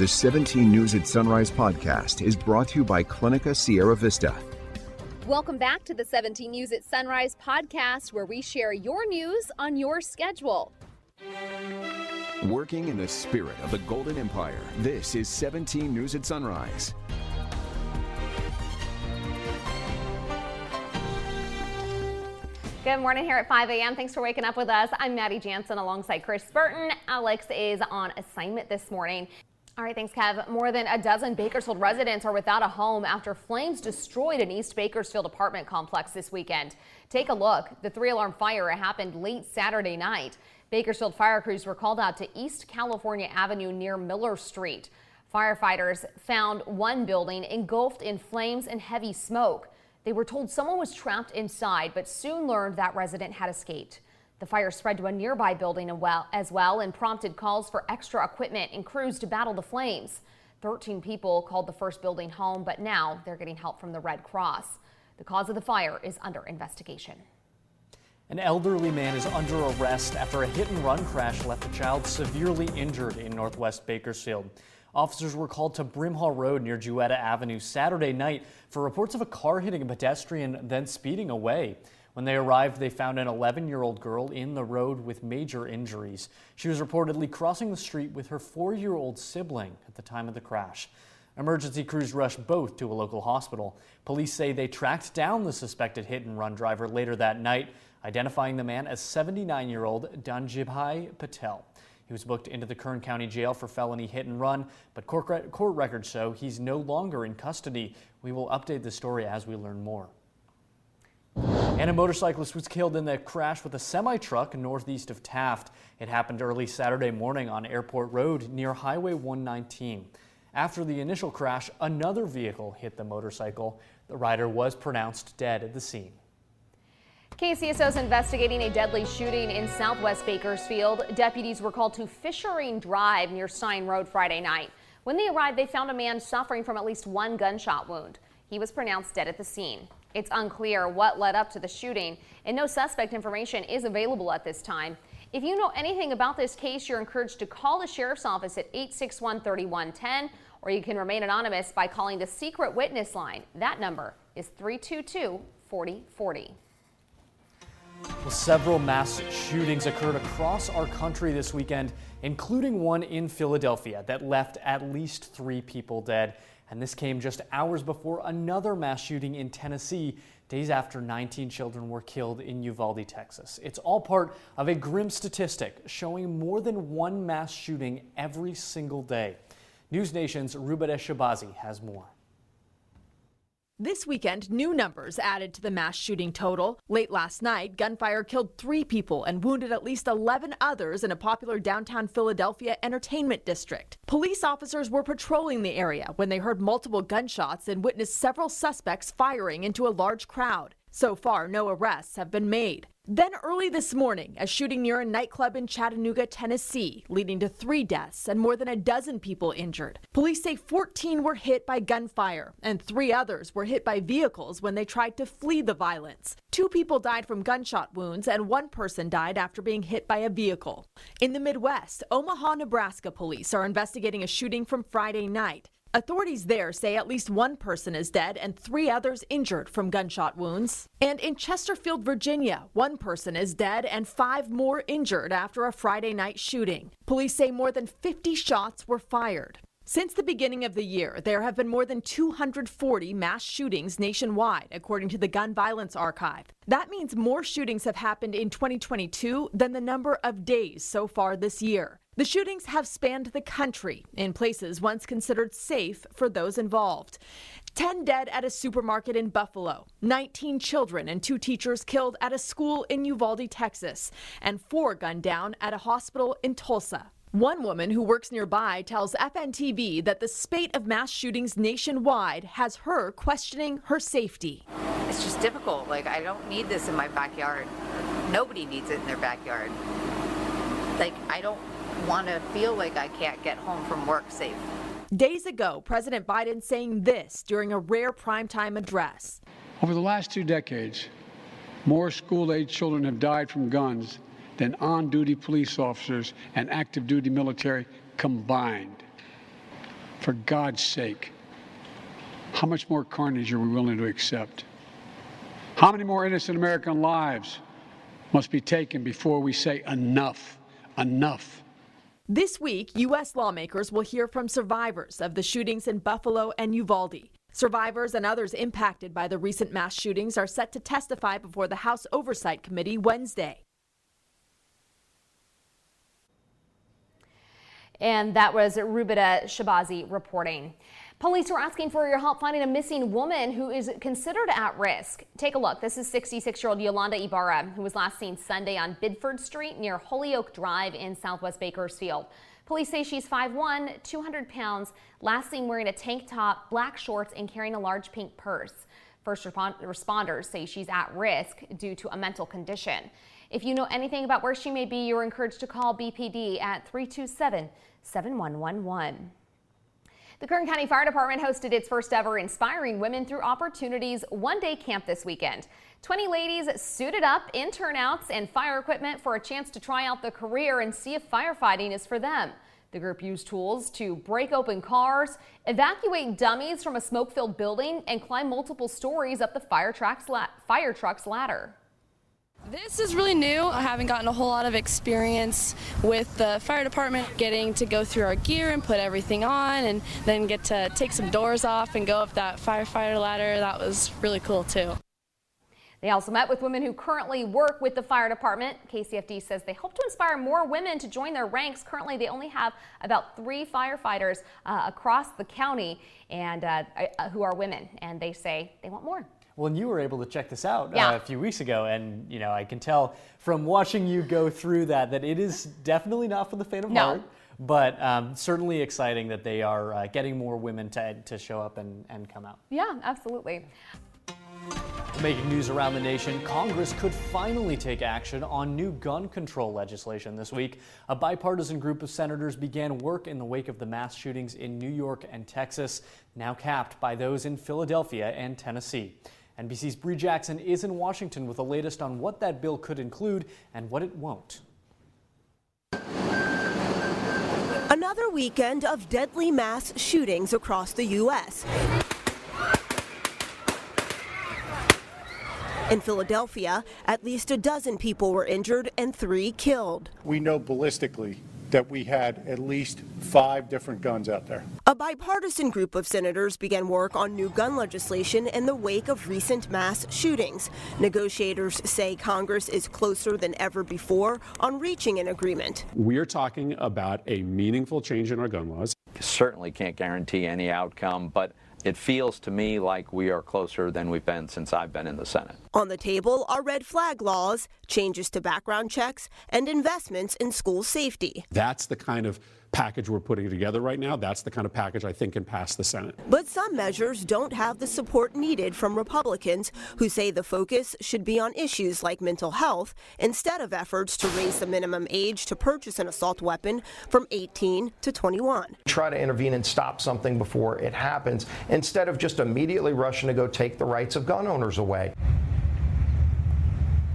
The 17 News at Sunrise podcast is brought to you by Clinica Sierra Vista. Welcome back to the 17 News at Sunrise podcast, where we share your news on your schedule. Working in the spirit of the Golden Empire, this is 17 News at Sunrise. Good morning here at 5 a.m. Thanks for waking up with us. I'm Maddie Jansen alongside Chris Burton. Alex is on assignment this morning. All right, thanks, Kev. More than a dozen Bakersfield residents are without a home after flames destroyed an East Bakersfield Apartment Complex this weekend. Take a look. The 3-alarm fire happened late Saturday night. Bakersfield fire crews were called out to East California Avenue near Miller Street. Firefighters found one building engulfed in flames and heavy smoke. They were told someone was trapped inside, but soon learned that resident had escaped. The fire spread to a nearby building as well and prompted calls for extra equipment and crews to battle the flames. 13 people called the first building home, but now they're getting help from the Red Cross. The cause of the fire is under investigation. An elderly man is under arrest after a hit-and-run crash left a child severely injured in Northwest Bakersfield. Officers were called to Brimhall Road near Jewetta Avenue Saturday night for reports of a car hitting a pedestrian, then speeding away. When they arrived, they found an 11-year-old girl in the road with major injuries. She was reportedly crossing the street with her 4-year-old sibling at the time of the crash. Emergency crews rushed both to a local hospital. Police say they tracked down the suspected hit-and-run driver later that night, identifying the man as 79-year-old Danjibhai Patel. He was booked into the Kern County Jail for felony hit and run, but court records show he's no longer in custody. We will update the story as we learn more. And a motorcyclist was killed in the crash with a semi-truck northeast of Taft. It happened early Saturday morning on Airport Road near Highway 119. After the initial crash, another vehicle hit the motorcycle. The rider was pronounced dead at the scene. Kcso is investigating a deadly shooting in southwest Bakersfield. Deputies were called to Fishering Drive near Stein Road Friday night. When they arrived, they found a man suffering from at least one gunshot wound. He was pronounced dead at the scene. It's unclear what led up to the shooting, and no suspect information is available at this time. If you know anything about this case, you're encouraged to call the sheriff's office at 861-3110, or you can remain anonymous by calling the secret witness line. That number is 322-4040. Well, several mass shootings occurred across our country this weekend, including one in Philadelphia that left at least 3 people dead. And this came just hours before another mass shooting in Tennessee, days after 19 children were killed in Uvalde, Texas. It's all part of a grim statistic showing more than one mass shooting every single day. News Nation's Rubadesh Shabazi has more. This weekend, new numbers added to the mass shooting total. Late last night, gunfire killed 3 people and wounded at least 11 others in a popular downtown Philadelphia entertainment district. Police officers were patrolling the area when they heard multiple gunshots and witnessed several suspects firing into a large crowd. So far, no arrests have been made. Then early this morning, a shooting near a nightclub in Chattanooga, Tennessee, leading to 3 deaths and more than a dozen people injured. Police say 14 were hit by gunfire and 3 others were hit by vehicles when they tried to flee the violence. 2 people died from gunshot wounds and 1 person died after being hit by a vehicle. In the Midwest, Omaha, Nebraska police are investigating a shooting from Friday night. Authorities there say at least 1 person is dead and 3 others injured from gunshot wounds. And in Chesterfield, Virginia, 1 person is dead and 5 more injured after a Friday night shooting. Police say more than 50 shots were fired. Since the beginning of the year, there have been more than 240 mass shootings nationwide, according to the Gun Violence Archive. That means more shootings have happened in 2022 than the number of days so far this year. The shootings have spanned the country in places once considered safe for those involved. 10 dead at a supermarket in Buffalo, 19 children and 2 teachers killed at a school in Uvalde, Texas, and 4 gunned down at a hospital in Tulsa. One woman who works nearby tells FNTV that the spate of mass shootings nationwide has her questioning her safety. It's just difficult. Like, I don't need this in my backyard. Nobody needs it in their backyard. Like, I don't want to feel like I can't get home from work safe. Days ago, President Biden saying this during a rare primetime address. Over the last 2 decades, more school-age children have died from guns than on-duty police officers and active-duty military combined. For God's sake, how much more carnage are we willing to accept? How many more innocent American lives must be taken before we say enough, enough? This week, U.S. lawmakers will hear from survivors of the shootings in Buffalo and Uvalde. Survivors and others impacted by the recent mass shootings are set to testify before the House Oversight Committee Wednesday. And that was Rubida Shabazi reporting. Police are asking for your help finding a missing woman who is considered at risk. Take a look. This is 66-year-old Yolanda Ibarra, who was last seen Sunday on Bidford Street near Holyoke Drive in Southwest Bakersfield. Police say she's 5'1", 200 pounds, last seen wearing a tank top, black shorts, and carrying a large pink purse. First responders say she's at risk due to a mental condition. If you know anything about where she may be, you're encouraged to call BPD at 327-7111. The Kern County Fire Department hosted its first ever Inspiring Women Through Opportunities one-day camp this weekend. 20 ladies suited up in turnouts and fire equipment for a chance to try out the career and see if firefighting is for them. The group used tools to break open cars, evacuate dummies from a smoke-filled building, and climb multiple stories up the fire truck's ladder. This is really new. I haven't gotten a whole lot of experience with the fire department, getting to go through our gear and put everything on and then get to take some doors off and go up that firefighter ladder. That was really cool too. They also met with women who currently work with the fire department. KCFD says they hope to inspire more women to join their ranks. Currently, they only have about 3 firefighters across the county and who are women, and they say they want more. Well, and you were able to check this out a few weeks ago, and I can tell from watching you go through that it is definitely not for the faint of heart, but certainly exciting that they are getting more women to show up and come out. Yeah, absolutely. Making news around the nation, Congress could finally take action on new gun control legislation this week. A bipartisan group of senators began work in the wake of the mass shootings in New York and Texas, now capped by those in Philadelphia and Tennessee. NBC's Bree Jackson is in Washington with the latest on what that bill could include and what it won't. Another weekend of deadly mass shootings across the U.S. In Philadelphia, at least a dozen people were injured and 3 killed. We know ballistically that we had at least 5 different guns out there. A bipartisan group of senators began work on new gun legislation in the wake of recent mass shootings. Negotiators say Congress is closer than ever before on reaching an agreement. We are talking about a meaningful change in our gun laws. Certainly can't guarantee any outcome, but it feels to me like we are closer than we've been since I've been in the Senate. On the table are red flag laws, changes to background checks, and investments in school safety. That's the kind of package we're putting together right now. That's the kind of package I think can pass the Senate. But some measures don't have the support needed from Republicans, who say the focus should be on issues like mental health instead of efforts to raise the minimum age to purchase an assault weapon from 18 to 21. Try to intervene and stop something before it happens, instead of just immediately rushing to go take the rights of gun owners away.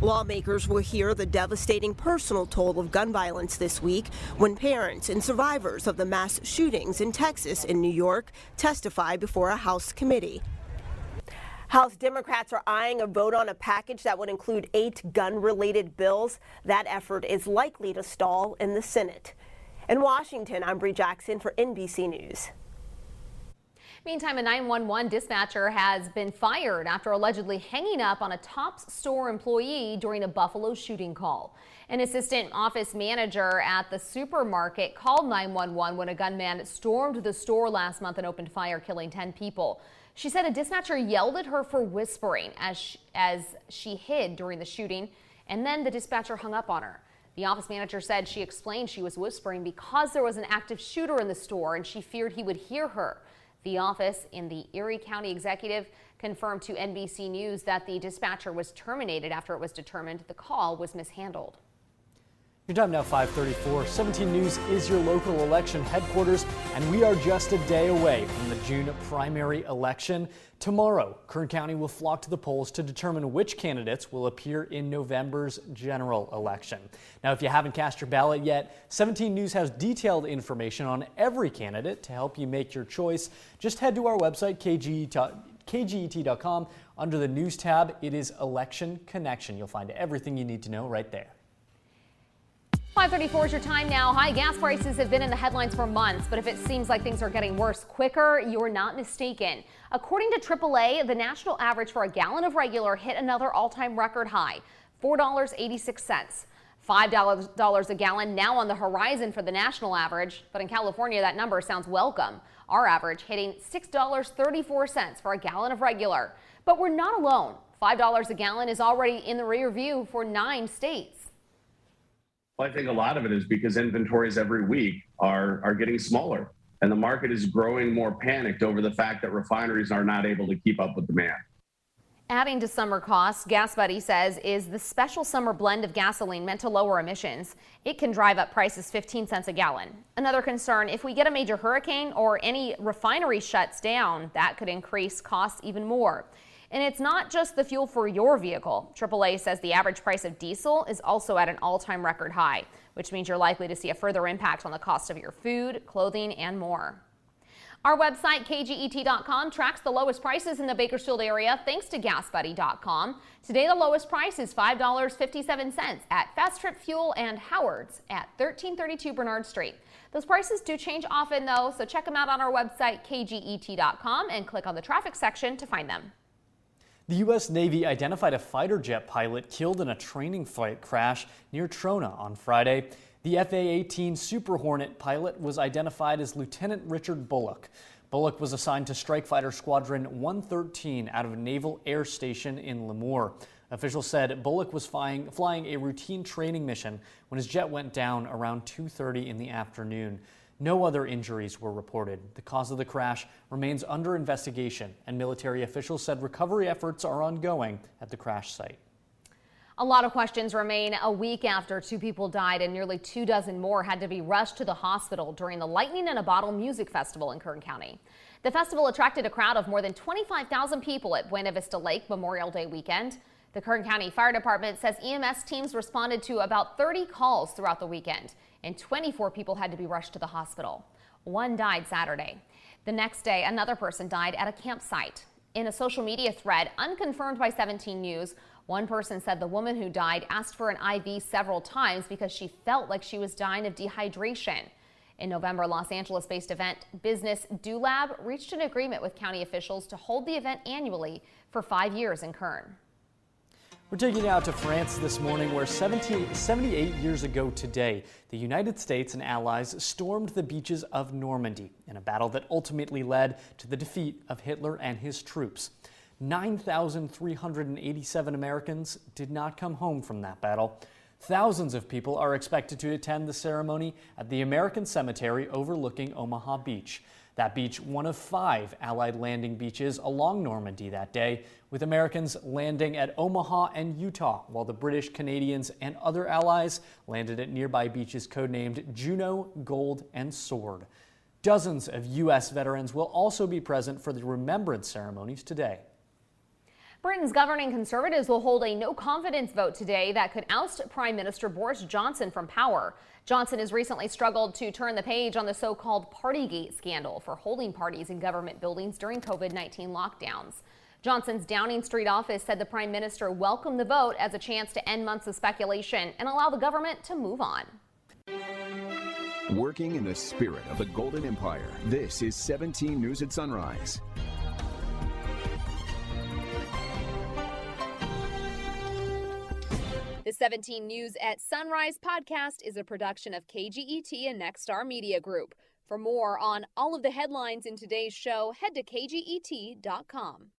Lawmakers will hear the devastating personal toll of gun violence this week when parents and survivors of the mass shootings in Texas and New York testify before a House committee. House Democrats are eyeing a vote on a package that would include 8 gun-related bills. That effort is likely to stall in the Senate. In Washington, I'm Bree Jackson for NBC News. Meantime, a 911 dispatcher has been fired after allegedly hanging up on a Tops store employee during a Buffalo shooting call. An assistant office manager at the supermarket called 911 when a gunman stormed the store last month and opened fire, killing 10 people. She said a dispatcher yelled at her for whispering as she hid during the shooting, and then the dispatcher hung up on her. The office manager said she explained she was whispering because there was an active shooter in the store and she feared he would hear her. The office in the Erie County Executive confirmed to NBC News that the dispatcher was terminated after it was determined the call was mishandled. Your time now 5:34. 17 News is your local election headquarters, and we are just a day away from the June primary election. Tomorrow, Kern County will flock to the polls to determine which candidates will appear in November's general election. Now, if you haven't cast your ballot yet, 17 News has detailed information on every candidate to help you make your choice. Just head to our website, kget.com. Under the News tab, it is Election Connection. You'll find everything you need to know right there. 5:34 is your time now. High gas prices have been in the headlines for months, but if it seems like things are getting worse quicker, you're not mistaken. According to AAA, the national average for a gallon of regular hit another all-time record high, $4.86. $5 a gallon now on the horizon for the national average, but in California that number sounds welcome. Our average hitting $6.34 for a gallon of regular. But we're not alone. $5 a gallon is already in the rear view for 9 states. Well, I think a lot of it is because inventories every week are getting smaller, and the market is growing more panicked over the fact that refineries are not able to keep up with demand. Adding to summer costs, Gas Buddy says, is the special summer blend of gasoline meant to lower emissions. It can drive up prices 15 cents a gallon. Another concern, if we get a major hurricane or any refinery shuts down, that could increase costs even more. And it's not just the fuel for your vehicle. AAA says the average price of diesel is also at an all-time record high, which means you're likely to see a further impact on the cost of your food, clothing, and more. Our website, kget.com, tracks the lowest prices in the Bakersfield area thanks to GasBuddy.com. Today, the lowest price is $5.57 at Fast Trip Fuel and Howard's at 1332 Bernard Street. Those prices do change often, though, so check them out on our website, kget.com, and click on the traffic section to find them. The U.S. Navy identified a fighter jet pilot killed in a training flight crash near Trona on Friday. The FA-18 Super Hornet pilot was identified as Lieutenant Richard Bullock. Bullock was assigned to Strike Fighter Squadron 113 out of a Naval Air Station in Lemoore. Officials said Bullock was flying a routine training mission when his jet went down around 2:30 in the afternoon. No other injuries were reported. The cause of the crash remains under investigation, and military officials said recovery efforts are ongoing at the crash site. A lot of questions remain a week after 2 people died and nearly 24 more had to be rushed to the hospital during the Lightning in a Bottle music festival in Kern County. The festival attracted a crowd of more than 25,000 people at Buena Vista Lake Memorial Day weekend. The Kern County Fire Department says EMS teams responded to about 30 calls throughout the weekend, and 24 people had to be rushed to the hospital. 1 died Saturday. The next day, another person died at a campsite. In a social media thread, unconfirmed by 17 News, one person said the woman who died asked for an IV several times because she felt like she was dying of dehydration. In November, Los Angeles-based event business Do Lab reached an agreement with county officials to hold the event annually for 5 years in Kern. We're taking you out to France this morning, where 78 years ago today, the United States and allies stormed the beaches of Normandy in a battle that ultimately led to the defeat of Hitler and his troops. 9,387 Americans did not come home from that battle. Thousands of people are expected to attend the ceremony at the American Cemetery overlooking Omaha Beach. That beach, one of 5 Allied landing beaches along Normandy that day, with Americans landing at Omaha and Utah, while the British, Canadians, and other allies landed at nearby beaches codenamed Juno, Gold, and Sword. Dozens of U.S. veterans will also be present for the remembrance ceremonies today. Britain's governing Conservatives will hold a no-confidence vote today that could oust Prime Minister Boris Johnson from power. Johnson has recently struggled to turn the page on the so-called Partygate scandal for holding parties in government buildings during COVID-19 lockdowns. Johnson's Downing Street office said the Prime Minister welcomed the vote as a chance to end months of speculation and allow the government to move on. Working in the spirit of the Golden Empire, this is 17 News at Sunrise. The 17 News at Sunrise podcast is a production of KGET and Nexstar Media Group. For more on all of the headlines in today's show, head to kget.com.